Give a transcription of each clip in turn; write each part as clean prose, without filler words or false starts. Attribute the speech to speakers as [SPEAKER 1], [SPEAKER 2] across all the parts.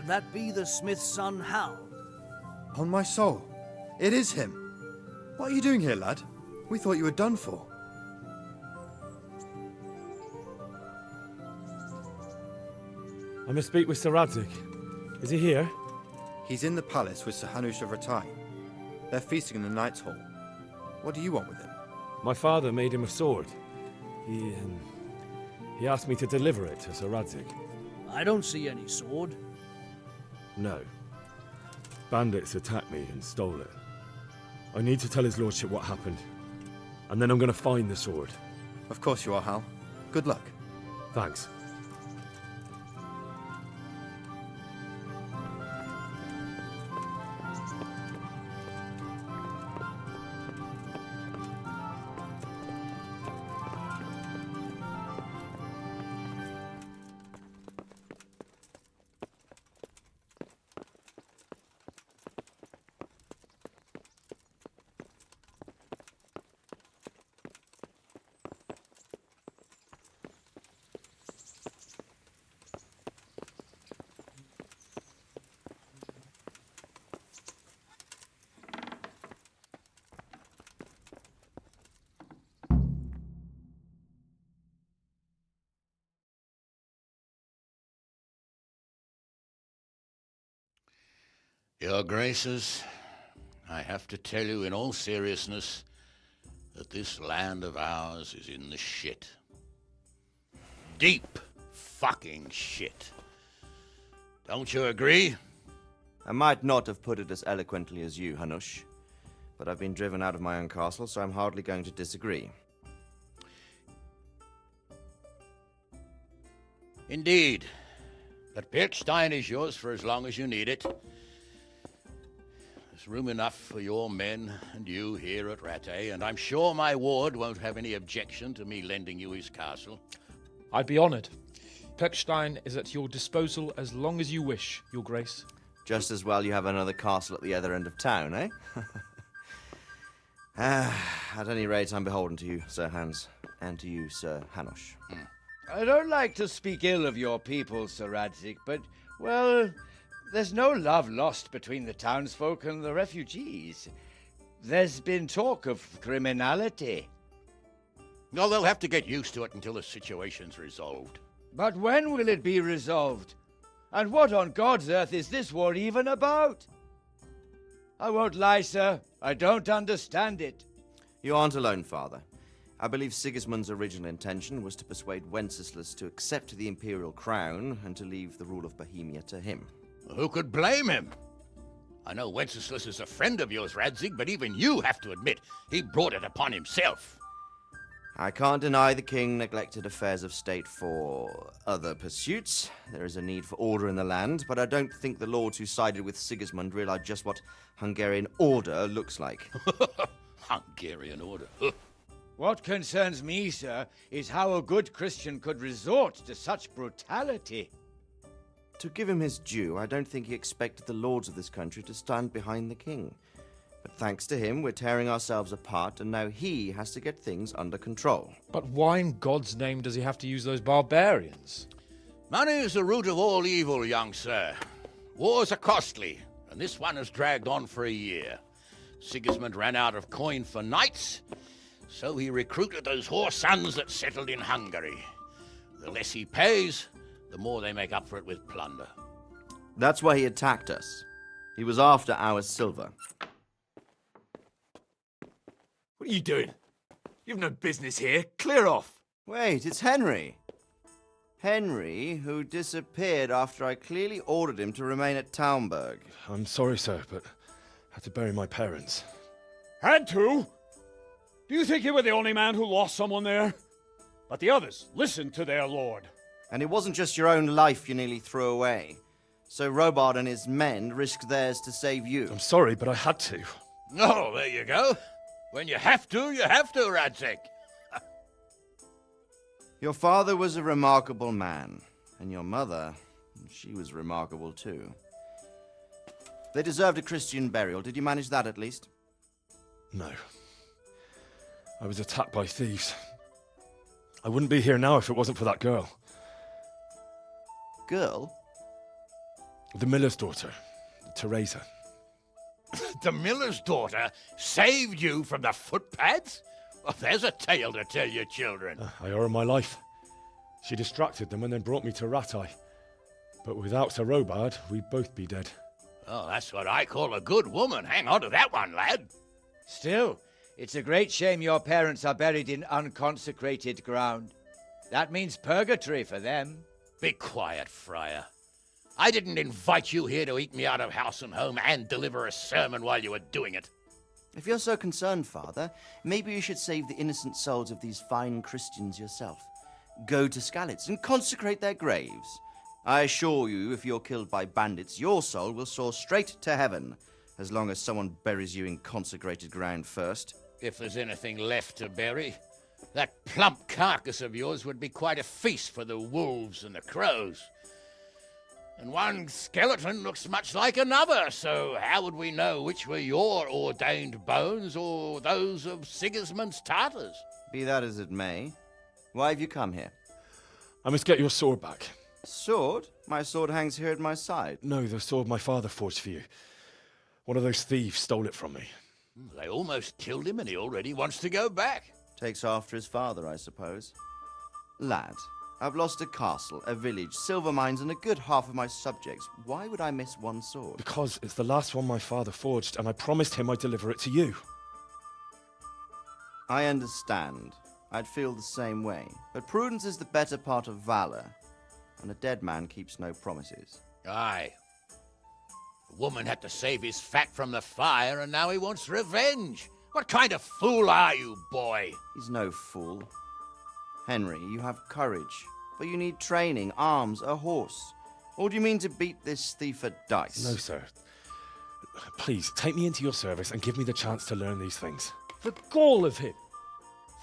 [SPEAKER 1] that be the smith's son, Hal?
[SPEAKER 2] On my soul, it is him. What are you doing here, lad? We thought you were done for.
[SPEAKER 3] I must speak with Sir Radzig. Is he here?
[SPEAKER 2] He's in the palace with Sir Hanush of Rattay. They're feasting in the Knight's Hall. What do you want with him?
[SPEAKER 3] My father made him a sword. He asked me to deliver it to Sir Radzig.
[SPEAKER 1] I don't see any sword.
[SPEAKER 3] No. Bandits attacked me and stole it. I need to tell his lordship what happened. And then I'm going to find the sword.
[SPEAKER 2] Of course you are, Hal. Good luck.
[SPEAKER 3] Thanks.
[SPEAKER 4] Your Graces, I have to tell you in all seriousness that this land of ours is in the shit. Deep fucking shit. Don't you agree?
[SPEAKER 5] I might not have put it as eloquently as you, Hanush, but I've been driven out of my own castle, so I'm hardly going to disagree.
[SPEAKER 4] Indeed. But Pirkstein is yours for as long as you need it. There's room enough for your men and you here at Rattay, and I'm sure my ward won't have any objection to me lending you his castle.
[SPEAKER 6] I'd be honoured. Pirkstein is at your disposal as long as you wish, Your Grace.
[SPEAKER 5] Just as well you have another castle at the other end of town, eh? At any rate, I'm beholden to you, Sir Hans, and to you, Sir Hanush.
[SPEAKER 7] I don't like to speak ill of your people, Sir Radzig, but, well, there's no love lost between the townsfolk and the refugees. There's been talk of criminality.
[SPEAKER 4] No, they'll have to get used to it until the situation's resolved.
[SPEAKER 7] But when will it be resolved? And what on God's earth is this war even about? I won't lie, sir. I don't understand it.
[SPEAKER 5] You aren't alone, Father. I believe Sigismund's original intention was to persuade Wenceslas to accept the imperial crown and to leave the rule of Bohemia to him.
[SPEAKER 4] Who could blame him? I know Wenceslas is a friend of yours, Radzig, but even you have to admit he brought it upon himself.
[SPEAKER 5] I can't deny the king neglected affairs of state for other pursuits. There is a need for order in the land, but I don't think the lords who sided with Sigismund realized just what Hungarian order looks like.
[SPEAKER 4] Hungarian order?
[SPEAKER 7] What concerns me, sir, is how a good Christian could resort to such brutality.
[SPEAKER 5] To give him his due, I don't think he expected the lords of this country to stand behind the king. But thanks to him, we're tearing ourselves apart, and now he has to get things under control.
[SPEAKER 6] But why in God's name does he have to use those barbarians?
[SPEAKER 4] Money is the root of all evil, young sir. Wars are costly, and this one has dragged on for a year. Sigismund ran out of coin for knights, so he recruited those whore sons that settled in Hungary. The less he pays, the more they make up for it with plunder.
[SPEAKER 5] That's why he attacked us. He was after our silver.
[SPEAKER 8] What are you doing? You've no business here. Clear off.
[SPEAKER 5] Wait, it's Henry. Henry, who disappeared after I clearly ordered him to remain at Taunberg.
[SPEAKER 3] I'm sorry, sir, but I had to bury my parents.
[SPEAKER 9] Had to? Do you think you were the only man who lost someone there? But the others listened to their lord.
[SPEAKER 5] And it wasn't just your own life you nearly threw away. So Robard and his men risked theirs to save you.
[SPEAKER 3] I'm sorry, but I had to.
[SPEAKER 4] Oh, there you go. When you have to, Radzig.
[SPEAKER 5] Your father was a remarkable man, and your mother, she was remarkable too. They deserved a Christian burial. Did you manage that at least?
[SPEAKER 3] No. I was attacked by thieves. I wouldn't be here now if it wasn't for that girl.
[SPEAKER 5] Girl?
[SPEAKER 3] The miller's daughter, Teresa.
[SPEAKER 4] The miller's daughter saved you from the footpads? Well, there's a tale to tell your children.
[SPEAKER 3] I owe her my life. She distracted them and then brought me to Rattay. But without Sir Robard, we'd both be dead.
[SPEAKER 4] Oh, that's what I call a good woman. Hang on to that one, lad.
[SPEAKER 7] Still, it's a great shame your parents are buried in unconsecrated ground. That means purgatory for them.
[SPEAKER 4] Be quiet, Friar. I didn't invite you here to eat me out of house and home and deliver a sermon while you were doing it.
[SPEAKER 5] If you're so concerned, Father, maybe you should save the innocent souls of these fine Christians yourself. Go to Skalitz and consecrate their graves. I assure you, if you're killed by bandits, your soul will soar straight to heaven, as long as someone buries you in consecrated ground first.
[SPEAKER 4] If there's anything left to bury, that plump carcass of yours would be quite a feast for the wolves and the crows. And one skeleton looks much like another, so how would we know which were your ordained bones or those of Sigismund's Tartars?
[SPEAKER 5] Be that as it may, why have you come here?
[SPEAKER 3] I must get your sword back.
[SPEAKER 5] Sword? My sword hangs here at my side.
[SPEAKER 3] No, the sword my father forged for you. One of those thieves stole it from me.
[SPEAKER 4] They almost killed him and he already wants to go back.
[SPEAKER 5] Takes after his father, I suppose. Lad, I've lost a castle, a village, silver mines, and a good half of my subjects. Why would I miss one sword?
[SPEAKER 3] Because it's the last one my father forged, and I promised him I'd deliver it to you.
[SPEAKER 5] I understand. I'd feel the same way. But prudence is the better part of valor, and a dead man keeps no promises.
[SPEAKER 4] Aye. The woman had to save his fat from the fire, and now he wants revenge. What kind of fool are you, boy?
[SPEAKER 5] He's no fool. Henry, you have courage, but you need training, arms, a horse. Or do you mean to beat this thief at dice?
[SPEAKER 3] No, sir. Please, take me into your service and give me the chance to learn these things.
[SPEAKER 6] The gall of him.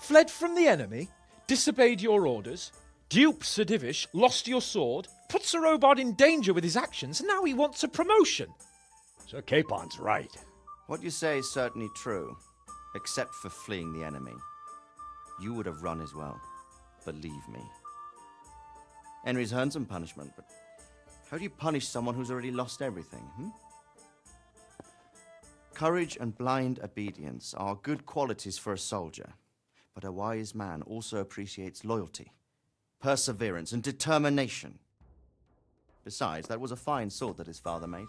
[SPEAKER 6] Fled from the enemy, disobeyed your orders, duped Sir Divish, lost your sword, put Sir Robard in danger with his actions, and now he wants a promotion.
[SPEAKER 9] Sir Capon's right.
[SPEAKER 5] What you say is certainly true, except for fleeing the enemy. You would have run as well. Believe me. Henry's earned some punishment, but how do you punish someone who's already lost everything, Courage and blind obedience are good qualities for a soldier, but a wise man also appreciates loyalty, perseverance, and determination. Besides, that was a fine sword that his father made.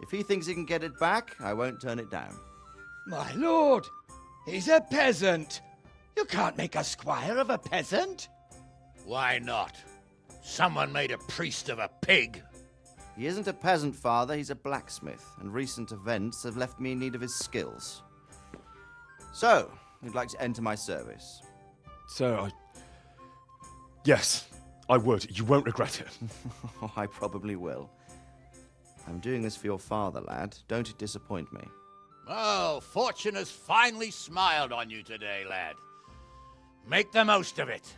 [SPEAKER 5] If he thinks he can get it back, I won't turn it down.
[SPEAKER 7] My lord, he's a peasant. You can't make a squire of a peasant.
[SPEAKER 4] Why not? Someone made a priest of a pig.
[SPEAKER 5] He isn't a peasant, Father. He's a blacksmith, and recent events have left me in need of his skills. So, you'd like to enter my service?
[SPEAKER 3] Sir, Yes, I would. You won't regret it.
[SPEAKER 5] Oh, I probably will. I'm doing this for your father, lad. Don't disappoint me.
[SPEAKER 4] Oh, fortune has finally smiled on you today, lad. Make the most of it.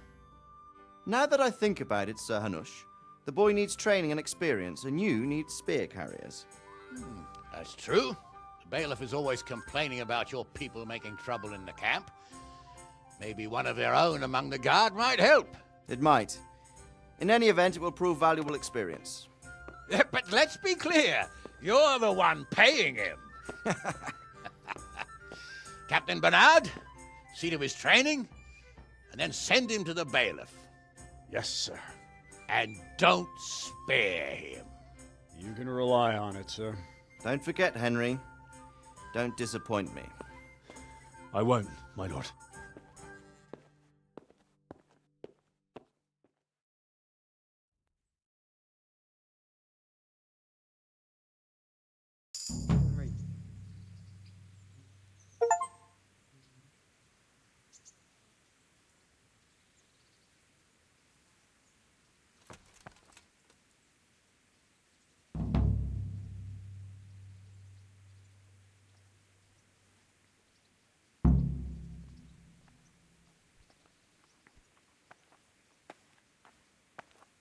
[SPEAKER 5] Now that I think about it, Sir Hanush, the boy needs training and experience, and you need spear carriers.
[SPEAKER 4] That's true. The bailiff is always complaining about your people making trouble in the camp. Maybe one of their own among the guard might help.
[SPEAKER 5] It might. In any event, it will prove valuable experience.
[SPEAKER 4] But let's be clear. You're the one paying him. Captain Bernard, see to his training, and then send him to the bailiff.
[SPEAKER 9] Yes, sir.
[SPEAKER 4] And don't spare him.
[SPEAKER 9] You can rely on it, sir.
[SPEAKER 5] Don't forget, Henry. Don't disappoint me.
[SPEAKER 3] I won't, my lord.